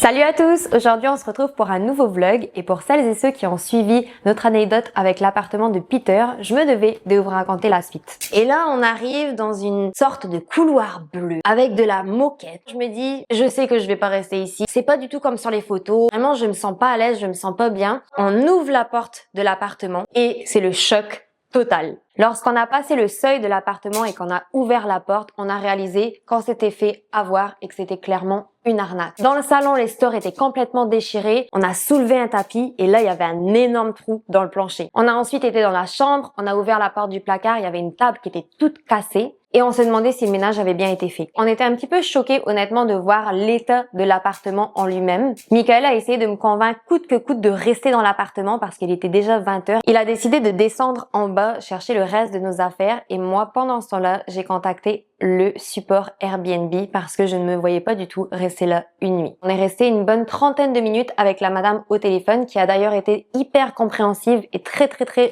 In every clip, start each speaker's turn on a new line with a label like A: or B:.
A: Salut à tous! Aujourd'hui on se retrouve pour un nouveau vlog et pour celles et ceux qui ont suivi notre anecdote avec l'appartement de Peter, je me devais de vous raconter la suite. Et là on arrive dans une sorte de couloir bleu avec de la moquette. Je me dis, je sais que je vais pas rester ici. C'est pas du tout comme sur les photos. Vraiment je me sens pas à l'aise, je me sens pas bien. On ouvre la porte de l'appartement et c'est le choc total. Lorsqu'on a passé le seuil de l'appartement et qu'on a ouvert la porte, on a réalisé qu'on s'était fait avoir et que c'était clairement une arnaque. Dans le salon, les stores étaient complètement déchirés. On a soulevé un tapis et là, il y avait un énorme trou dans le plancher. On a ensuite été dans la chambre, on a ouvert la porte du placard, il y avait une table qui était toute cassée. Et on s'est demandé si le ménage avait bien été fait. On était un petit peu choqués honnêtement de voir l'état de l'appartement en lui-même. Michael a essayé de me convaincre coûte que coûte de rester dans l'appartement parce qu'il était déjà 20h. Il a décidé de descendre en bas chercher le reste de nos affaires et moi pendant ce temps-là, j'ai contacté le support Airbnb parce que je ne me voyais pas du tout rester là une nuit. On est resté une bonne trentaine de minutes avec la madame au téléphone qui a d'ailleurs été hyper compréhensive et très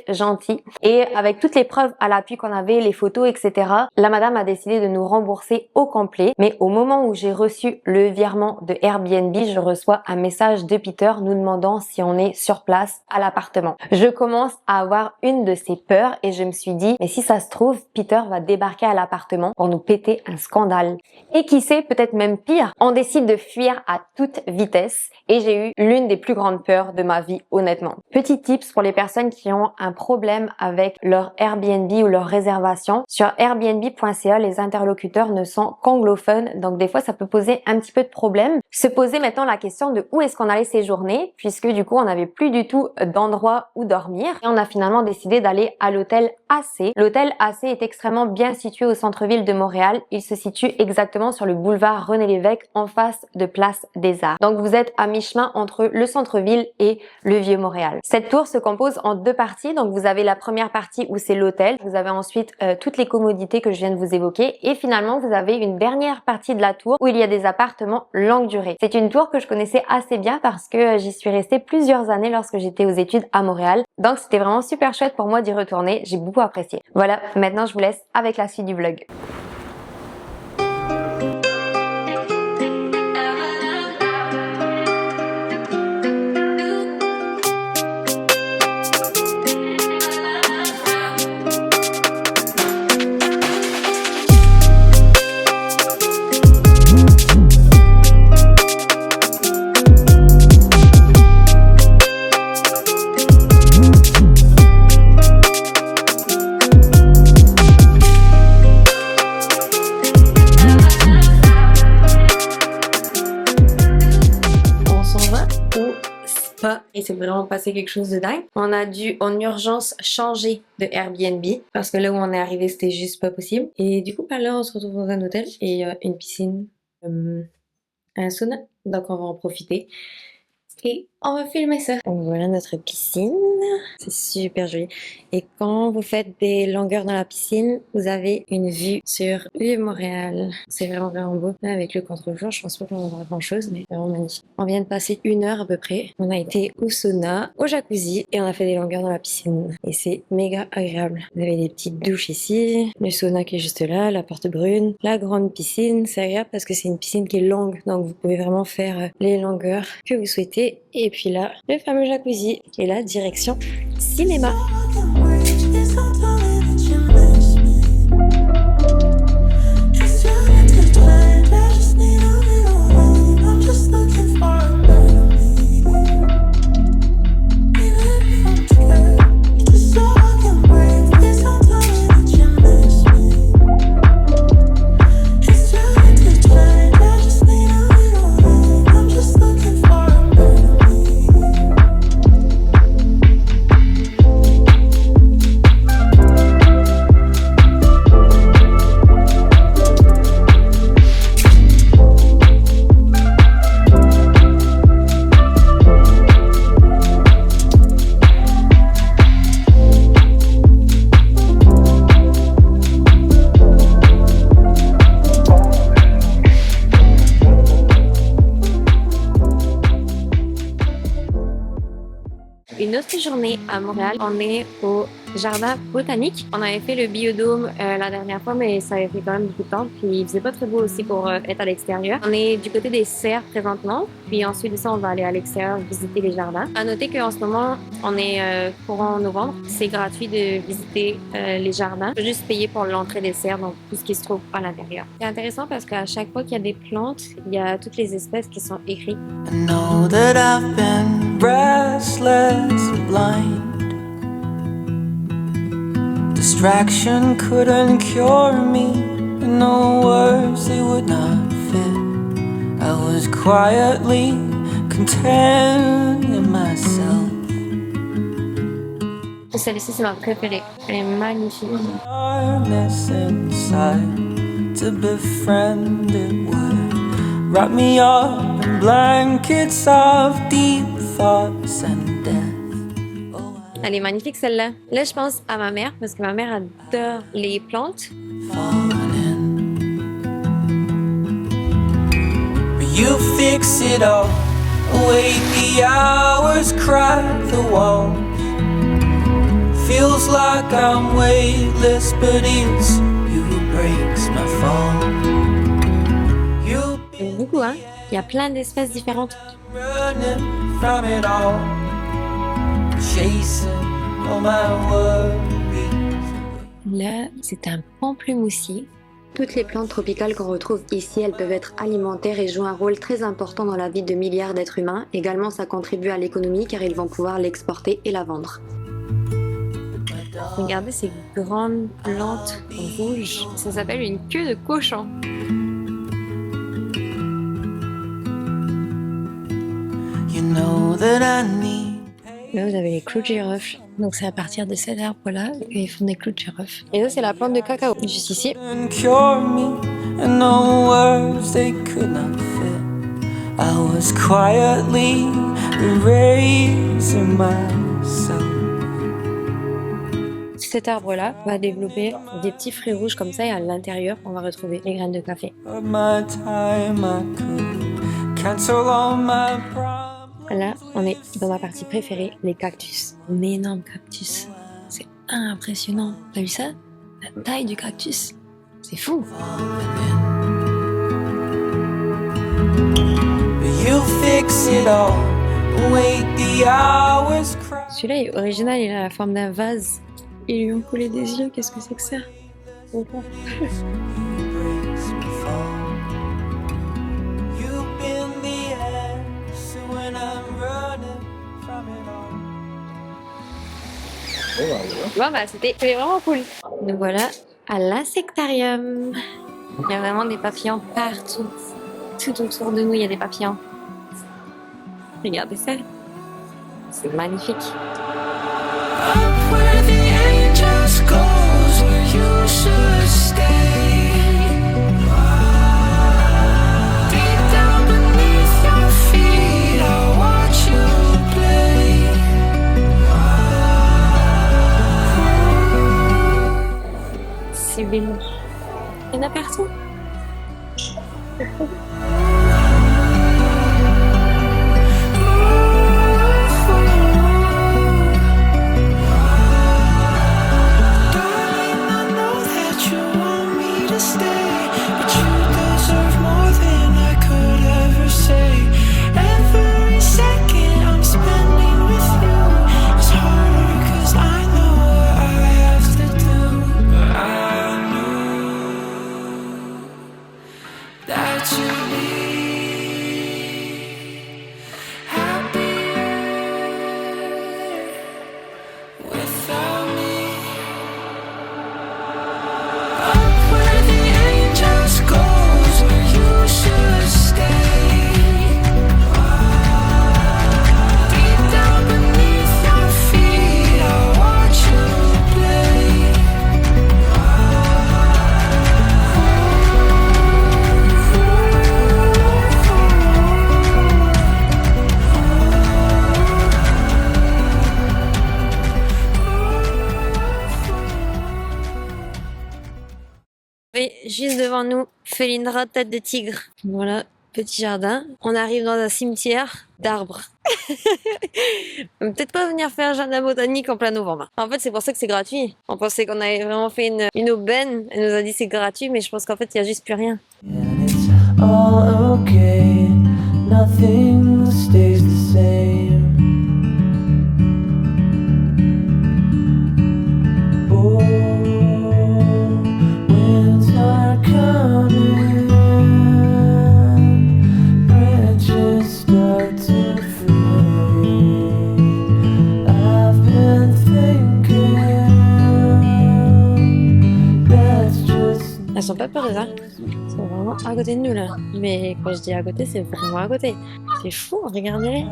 A: gentille. Et avec toutes les preuves à l'appui qu'on avait, les photos, etc., la madame a décidé de nous rembourser au complet. Mais au moment où j'ai reçu le virement de Airbnb, je reçois un message de Peter nous demandant si on est sur place à l'appartement. Je commence à avoir une de ces peurs et je me suis dit, mais si ça se trouve, Peter va débarquer à l'appartement pour nous péter un scandale. Et qui sait, peut-être même pire, on décide de fuir à toute vitesse et j'ai eu l'une des plus grandes peurs de ma vie, honnêtement. Petit tips pour les personnes qui ont un problème avec leur Airbnb ou leur réservation. Sur Airbnb.ca, les interlocuteurs ne sont qu'anglophones, donc des fois ça peut poser un petit peu de problème. Se poser maintenant la question de où est-ce qu'on allait séjourner, puisque du coup on n'avait plus du tout d'endroit où dormir. Et on a finalement décidé d'aller à l'hôtel AC. L'hôtel AC est extrêmement bien situé au centre-ville de Montréal. Il se situe exactement sur le boulevard René-Lévesque en face de Place des Arts. Donc vous êtes à mi-chemin entre le centre-ville et le Vieux-Montréal. Cette tour se compose en deux parties. Donc vous avez la première partie où c'est l'hôtel. Vous avez ensuite toutes les commodités que je viens de vous évoquer. Et finalement vous avez une dernière partie de la tour où il y a des appartements longue durée. C'est une tour que je connaissais assez bien parce que j'y suis restée plusieurs années lorsque j'étais aux études à Montréal. Donc c'était vraiment super chouette pour moi d'y retourner. J'ai beaucoup apprécié. Voilà, maintenant je vous laisse avec la suite du vlog. Et c'est vraiment passé quelque chose de dingue. On a dû en urgence changer de Airbnb parce que là où on est arrivé c'était juste pas possible. Et du coup là on se retrouve dans un hôtel et il y a une piscine, un sauna, donc on va en profiter. Et on va filmer ça. Donc voilà notre piscine, c'est super joli. Et quand vous faites des longueurs dans la piscine, vous avez une vue sur Vieux-Montréal. C'est vraiment beau. Là avec le contre-jour, je pense pas qu'on aura grand chose, mais vraiment magnifique. On vient de passer 1 heure à peu près. On a été au sauna, au jacuzzi et on a fait des longueurs dans la piscine. Et c'est méga agréable. Vous avez des petites douches ici, le sauna qui est juste là, la porte brune, la grande piscine. C'est agréable parce que c'est une piscine qui est longue, donc vous pouvez vraiment faire les longueurs que vous souhaitez. Et puis là, le fameux jacuzzi. Et là, direction cinéma. une autre journée à Montréal. On est au jardin botanique. On avait fait le biodôme la dernière fois, mais ça avait fait quand même beaucoup de temps. Puis il faisait pas très beau aussi pour être à l'extérieur. On est du côté des serres présentement. Puis ensuite de ça, on va aller à l'extérieur visiter les jardins. À noter qu'en ce moment, on est courant novembre. C'est gratuit de visiter les jardins. Il faut juste payer pour l'entrée des serres, donc tout ce qui se trouve à l'intérieur. C'est intéressant parce qu'à chaque fois qu'il y a des plantes, il y a toutes les espèces qui sont écrites.
B: I know that I've been restless and blind. Distraction couldn't cure me, and no words they would not fit. I was quietly content in myself.
A: Celle-ci, c'est ma préférée. Elle est magnifique.
B: Darkness inside, to befriend it would wrap me up in blankets of deep thoughts and death.
A: Elle est magnifique celle-là. Là, je pense à ma mère parce que ma mère adore les plantes.
B: You fix it all, await the hours, crack the walls. Feels like I'm weightless, but it's you who breaks my fall.
A: Il y a beaucoup, hein? Il y a plein d'espèces différentes.
B: Running from it all, chasing all my worries.
A: Là, c'est un pamplemoussier. Toutes les plantes tropicales qu'on retrouve ici, elles peuvent être alimentaires et jouent un rôle très important dans la vie de milliards d'êtres humains. Également, ça contribue à l'économie car ils vont pouvoir l'exporter et la vendre. Regardez ces grandes plantes rouges. Ça s'appelle une queue de cochon.
B: You know that I need.
A: Là, vous avez les clous de girofle. Donc, c'est à partir de cet arbre-là qu'ils font des clous de girofle. Et là, c'est la plante de cacao, juste ici.
B: Cure me, and no words they could not fit. I was quietly erasing myself.
A: Cet arbre-là va développer des petits fruits rouges comme ça et à l'intérieur, on va retrouver les graines de café.
B: Of my time I could cancel all my problems.
A: Là, on est dans ma partie préférée, les cactus. Un énorme cactus. C'est impressionnant. T'as vu ça? La taille du cactus. C'est fou.
B: You fix it all, wait the hours cry.
A: Celui-là est original, il a la forme d'un vase. Ils lui ont collé des yeux, qu'est-ce que c'est que ça?
B: Breaks my fall. You've been the answer when I'm running from it all.
A: Bon, bah, c'était vraiment cool. Nous voilà à l'insectarium. Il y a vraiment des papillons partout. Tout autour de nous, il y a des papillons. Regardez ça. C'est magnifique.
B: Up where the angels goes, where you should stay. Deep down beneath your feet, I watch you play.
A: C'est bien. Il y en a partout. Et juste devant nous, Felindra tête de tigre. Voilà, petit jardin. On arrive dans un cimetière d'arbres. Peut-être pas venir faire un jardin botanique en plein novembre. En fait, c'est pour ça que c'est gratuit. On pensait qu'on avait vraiment fait une aubaine. Elle nous a dit c'est gratuit, mais je pense qu'en fait, il y a juste plus rien.
B: And it's all okay, nothing stays the same. Oh, winter coming, branches start to fade. I've been thinking that's just
A: Elles sont pas peureuses, hein. C'est vraiment à côté de nous, là. Mais quand je dis à côté, c'est vraiment à côté. C'est fou, regardez.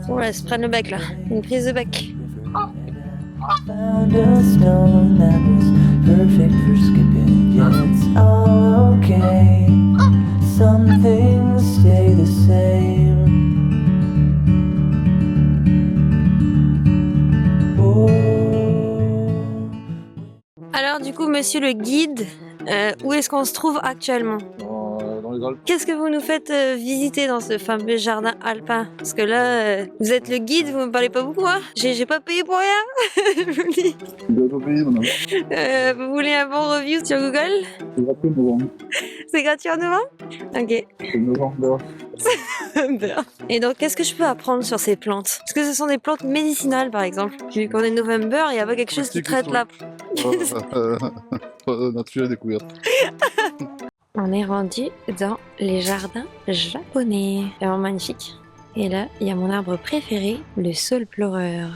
A: Oh, elles se prennent le bec, là. Une prise de bec.
B: found a stone that was perfect for skipping. Yeah, it's all okay. Some things stay the same. Oh.
A: Alors, du coup, monsieur le guide, où est-ce qu'on se trouve actuellement?
C: Dans les Alpes.
A: Qu'est-ce que vous nous faites visiter dans ce fameux jardin alpin? Parce que là, vous êtes le guide, vous me parlez pas beaucoup, hein? J'ai pas payé pour rien. Je vous le dis.
C: Vous n'avez pas payé, madame.
A: Vous voulez un bon review sur Google?
C: C'est gratuit, novembre.
A: C'est gratuit en novembre? Ok.
C: C'est novembre.
A: Et donc, qu'est-ce que je peux apprendre sur ces plantes? Est-ce que ce sont des plantes médicinales, par exemple? Vu qu'on est November, il y a pas quelque chose qui traite la...
C: Nature découverte.
A: On est rendu dans les jardins japonais. Vraiment magnifique. Et là, il y a mon arbre préféré, le saule pleureur.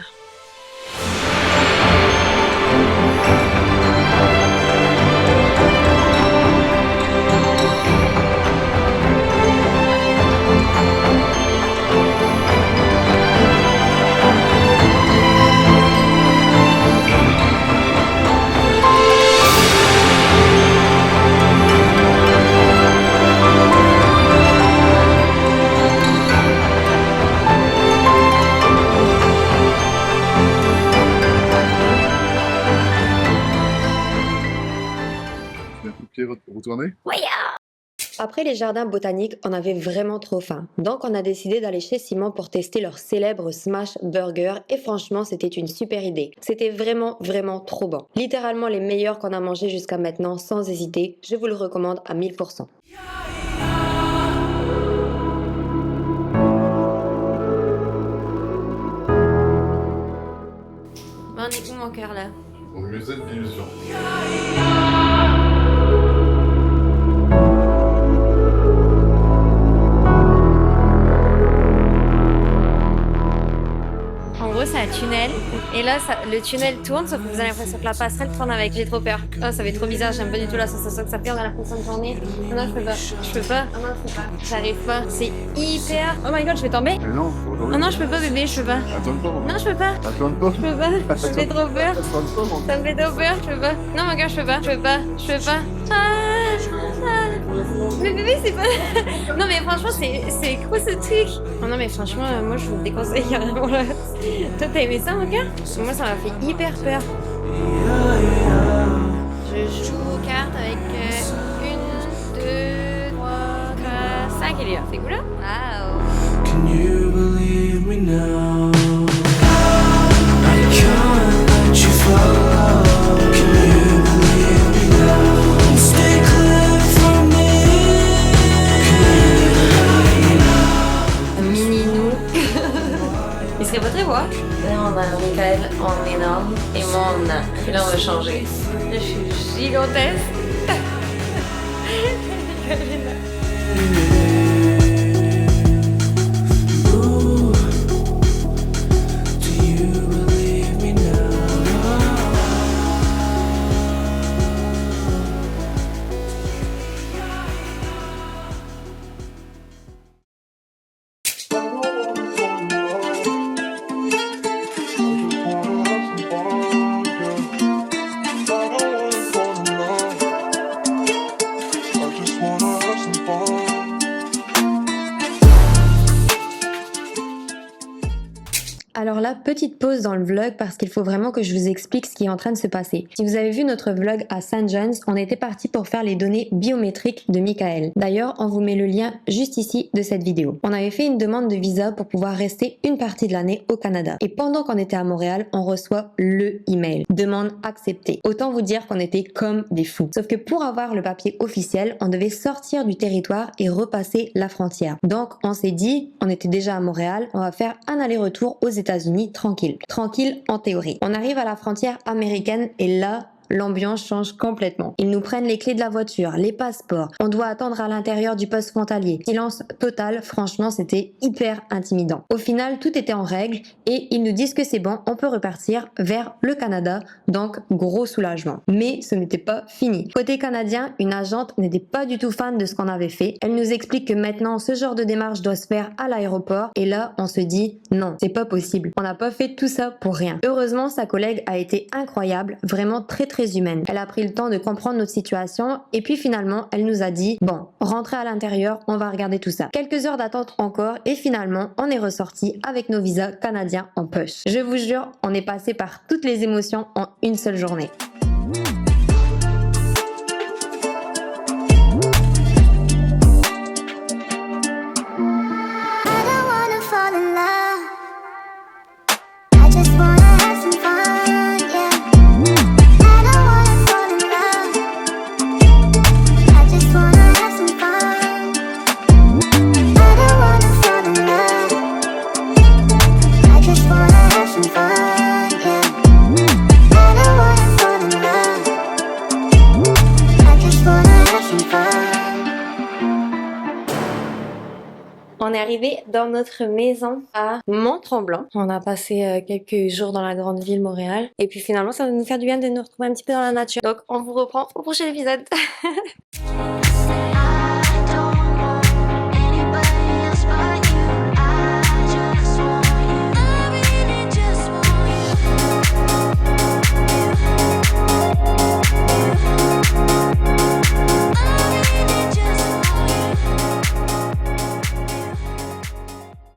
C: Tu viens tout pied retourner.
A: Après les jardins botaniques, on avait vraiment trop faim. Donc on a décidé d'aller chez Simon pour tester leur célèbre Smash Burger et franchement c'était une super idée. C'était vraiment trop bon. Littéralement les meilleurs qu'on a mangés jusqu'à maintenant sans hésiter. Je vous le recommande à 1000%. On est où mon cœur là?
C: Au musée de l'illusion.
A: En gros, c'est un tunnel. Et là, le tunnel tourne, sauf que vous avez l'impression que la passerelle tourne avec. J'ai trop peur. Oh, ça fait trop bizarre. J'aime pas du tout la sensation que ça fait. On a l'impression de tourner. Oh non, je peux pas. Je peux pas. Oh non, je peux pas. J'arrive pas. C'est hyper. Oh my god, je vais tomber.
C: Mais non,
A: Oh non, je peux pas, bébé. Je peux pas.
C: Attends pas, maman.
A: Non, je peux pas.
C: Attends pas.
A: Je peux pas. Ça me fait trop peur.
C: Attends pas, maman.
A: Ça me fait trop peur. Je peux pas. Non, mon gars, je peux pas. Je peux pas. Je peux pas. Mais bébé, c'est pas. Non, mais franchement, c'est quoi ce truc? Oh non, mais franchement, moi, je vous le déconseille carrément là. Toi, t'as aimé ça, mon gars? Moi, ça m'a fait hyper peur. Je joue aux cartes avec 1, 2, 3, 4, 5 il y a. C'est cool là? Waouh!
B: Can you believe me now? I can't let you fall. Can you believe me now? Stay clear from me.
A: Un mini nous. Il serait pas très beau, hein? Là, on a Michael en énorme et moi en nain. Et là, on va changer. Là, je suis gigantesque.
B: Ooh, do you believe me now?
C: I just wanna have some fun.
A: Alors là, petite pause dans le vlog parce qu'il faut vraiment que je vous explique ce qui est en train de se passer. Si vous avez vu notre vlog à St. John's, on était parti pour faire les données biométriques de Michael. D'ailleurs, on vous met le lien juste ici de cette vidéo. On avait fait une demande de visa pour pouvoir rester une partie de l'année au Canada. Et pendant qu'on était à Montréal, on reçoit le email. Demande acceptée. Autant vous dire qu'on était comme des fous. Sauf que pour avoir le papier officiel, on devait sortir du territoire et repasser la frontière. Donc, on s'est dit, on était déjà à Montréal, on va faire un aller-retour aux États-Unis tranquille. Tranquille en théorie. On arrive à la frontière américaine et là, l'ambiance change complètement. Ils nous prennent les clés de la voiture, les passeports. On doit attendre à l'intérieur du poste frontalier. Silence total, franchement, c'était hyper intimidant. Au final, tout était en règle et ils nous disent que c'est bon, on peut repartir vers le Canada. Donc, gros soulagement. Mais ce n'était pas fini. Côté canadien, une agente n'était pas du tout fan de ce qu'on avait fait. Elle nous explique que maintenant, ce genre de démarche doit se faire à l'aéroport. Et là, on se dit, non, c'est pas possible. On n'a pas fait tout ça pour rien. Heureusement, sa collègue a été incroyable, vraiment très humaine. Elle a pris le temps de comprendre notre situation et puis finalement, elle nous a dit, bon, rentrez à l'intérieur, on va regarder tout ça. Quelques heures d'attente encore et finalement, on est ressorti avec nos visas canadiens en poche. Je vous jure, on est passé par toutes les émotions en une seule journée. On est arrivé dans notre maison à Mont-Tremblant. On a passé quelques jours dans la grande ville Montréal. Et puis finalement, ça va nous faire du bien de nous retrouver un petit peu dans la nature. Donc, on vous reprend au prochain épisode.